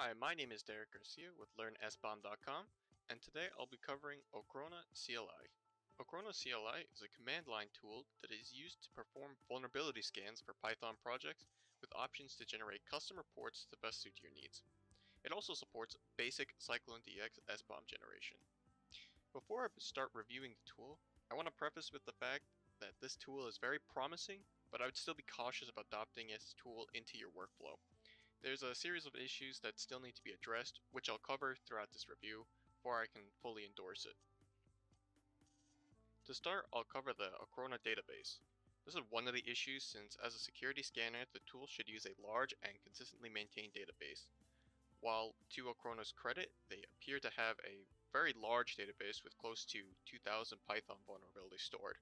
Hi, my name is Derek Garcia with LearnSBOM.com, and today I'll be covering OchronaCLI. OchronaCLI is a command line tool that is used to perform vulnerability scans for Python projects with options to generate custom reports to best suit your needs. It also supports basic CycloneDX SBOM generation. Before I start reviewing the tool, I want to preface with the fact that this tool is very promising, but I would still be cautious about adopting this tool into your workflow. There's a series of issues that still need to be addressed, which I'll cover throughout this review before I can fully endorse it. To start, I'll cover the Ochrona database. This is one of the issues since as a security scanner, the tool should use a large and consistently maintained database. While to Ochrona's credit, they appear to have a very large database with close to 2,000 Python vulnerabilities stored,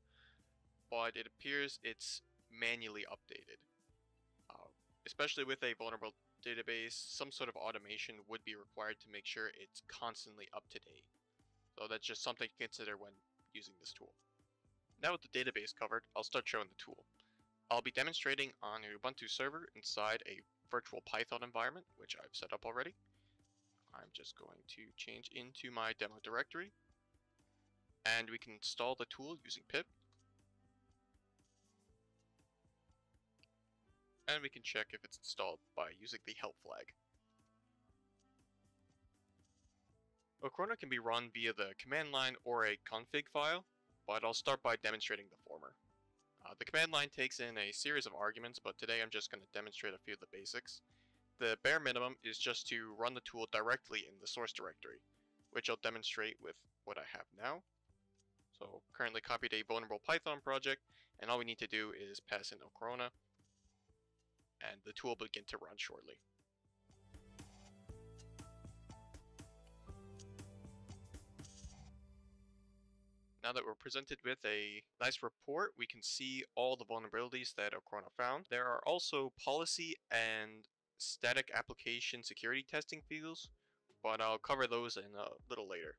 but it appears it's manually updated. Especially with a vulnerable database, some sort of automation would be required to make sure it's constantly up to date. So that's just something to consider when using this tool. Now with the database covered, I'll start showing the tool. I'll be demonstrating on an Ubuntu server inside a virtual Python environment, which I've set up already. I'm just going to change into my demo directory, and we can install the tool using pip. And we can check if it's installed by using the help flag. Ochrona can be run via the command line or a config file, but I'll start by demonstrating the former. The command line takes in a series of arguments, but today I'm just going to demonstrate a few of the basics. The bare minimum is just to run the tool directly in the source directory, which I'll demonstrate with what I have now. So currently copied a vulnerable Python project, and all we need to do is pass in Ochrona, and the tool will begin to run shortly. Now that we're presented with a nice report, we can see all the vulnerabilities that Ochrona found. There are also policy and static application security testing fields, but I'll cover those in a little later.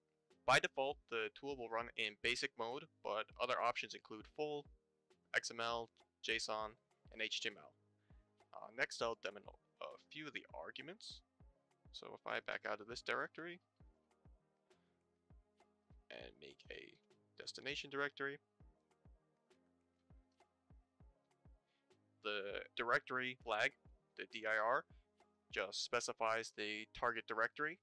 By default, the tool will run in basic mode, but other options include full, XML, JSON, and HTML. Next, I'll demo a few of the arguments. So if I back out of this directory and make a destination directory, the directory flag, the dir, just specifies the target directory.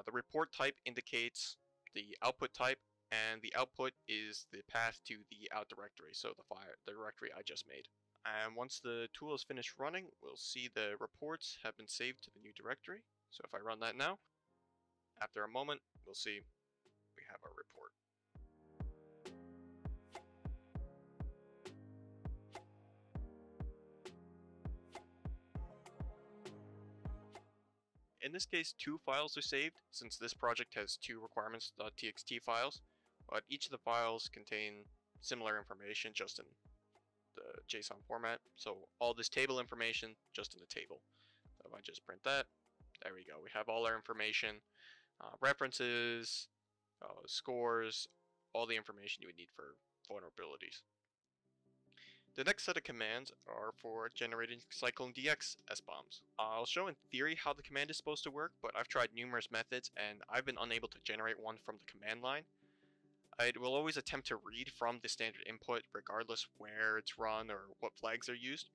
The report type indicates the output type, and the output is the path to the out directory, so the directory I just made. And once the tool is finished running, we'll see the reports have been saved to the new directory. So if I run that now, after a moment, we'll see we have our report. In this case, two files are saved, since this project has two requirements.txt files, but each of the files contain similar information just in the JSON format. So all this table information just in the table. So if I just print that, there we go. We have all our information, references, scores, all the information you would need for vulnerabilities. The next set of commands are for generating CycloneDX SBOMs. I'll show in theory how the command is supposed to work, but I've tried numerous methods and I've been unable to generate one from the command line. I will always attempt to read from the standard input regardless where it's run or what flags are used.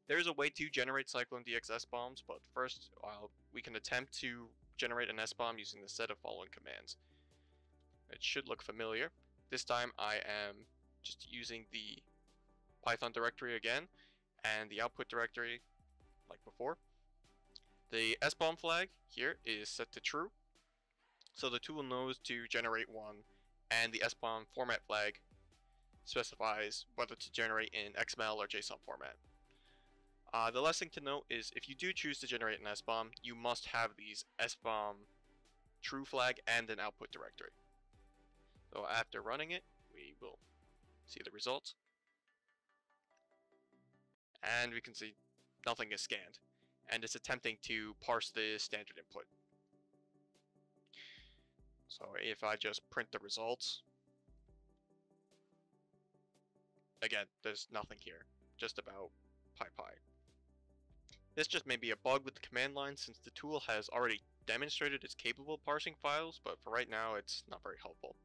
There is a way to generate CycloneDX SBOMs, but first we can attempt to generate an SBOM using the set of following commands. It should look familiar. This time I am just using the Python directory again and the output directory like before. The SBOM flag here is set to true, so the tool knows to generate one, and the SBOM format flag specifies whether to generate in XML or JSON format. The last thing to note is if you do choose to generate an SBOM, you must have these SBOM true flag and an output directory. So after running it, we will see the results. And we can see nothing is scanned, and it's attempting to parse the standard input. So if I just print the results, again, there's nothing here, just about PyPy. This just may be a bug with the command line since the tool has already demonstrated it's capable of parsing files, but for right now it's not very helpful.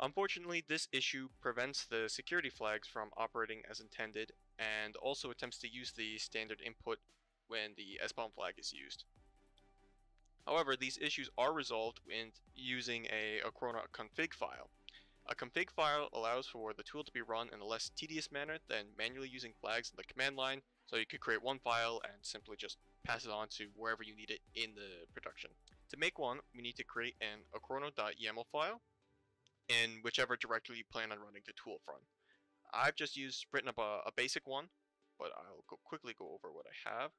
Unfortunately, this issue prevents the security flags from operating as intended and also attempts to use the standard input when the SBOM flag is used. However, these issues are resolved when using a Ochrona config file. A config file allows for the tool to be run in a less tedious manner than manually using flags in the command line, so you could create one file and simply just pass it on to wherever you need it in the production. To make one, we need to create an Ochrona.yaml file in whichever directory you plan on running the tool from. I've just written up a basic one, but I'll quickly go over what I have.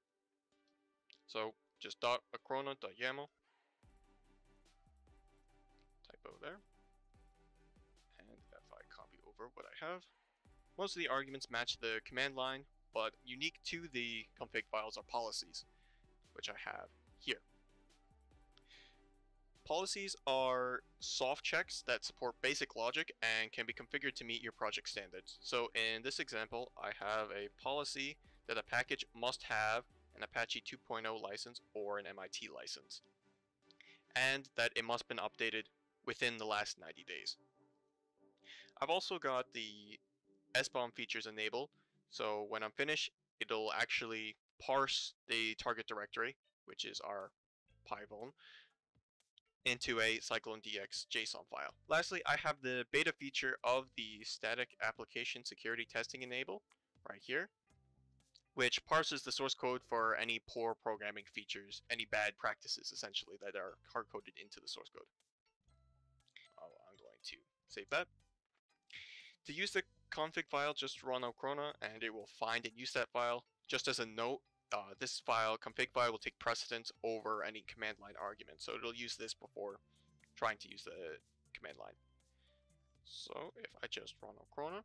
So just .ochrona.yaml, typo there, and if I copy over what I have, most of the arguments match the command line, but unique to the config files are policies, which I have here. Policies are soft checks that support basic logic and can be configured to meet your project standards. So in this example, I have a policy that a package must have an Apache 2.0 license or an MIT license, and that it must have been updated within the last 90 days. I've also got the SBOM features enabled, so when I'm finished, it'll actually parse the target directory, which is our PyVuln, into a CycloneDX JSON file. Lastly, I have the beta feature of the static application security testing enabled right here, which parses the source code for any poor programming features, any bad practices essentially that are hard-coded into the source code. I'm going to save that. To use the config file, just run Ochrona and it will find and use that file. Just as a note, this config file will take precedence over any command line argument, so it'll use this before trying to use the command line. So if I just run Ochrona,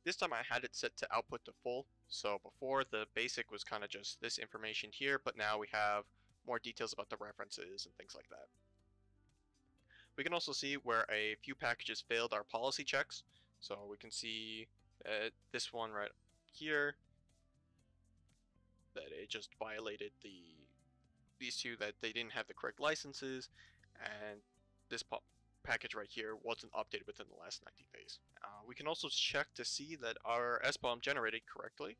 this time I had it set to output to full, so before the basic was kind of just this information here, but now we have more details about the references and things like that. We can also see where a few packages failed our policy checks, so we can see this one right here, that it just violated these two, that they didn't have the correct licenses, and this package right here wasn't updated within the last 90 days. We can also check to see that our SBOM generated correctly,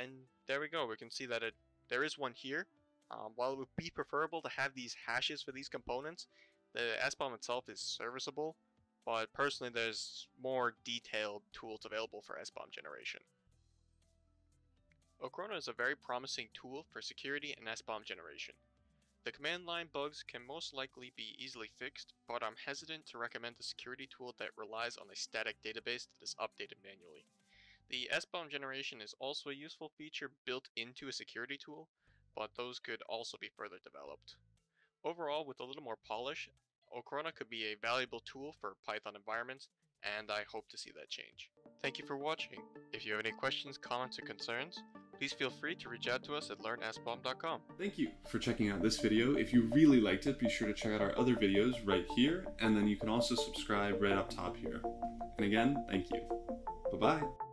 and there we go. We can see that there is one here. While it would be preferable to have these hashes for these components, the SBOM itself is serviceable, but personally there's more detailed tools available for SBOM generation. Ochrona is a very promising tool for security and SBOM generation. The command line bugs can most likely be easily fixed, but I'm hesitant to recommend a security tool that relies on a static database that is updated manually. The SBOM generation is also a useful feature built into a security tool, but those could also be further developed. Overall, with a little more polish, Ochrona could be a valuable tool for Python environments, and I hope to see that change. Thank you for watching. If you have any questions, comments, or concerns, please feel free to reach out to us at learnsbom.com. Thank you for checking out this video. If you really liked it, be sure to check out our other videos right here, and then you can also subscribe right up top here. And again, thank you. Bye-bye.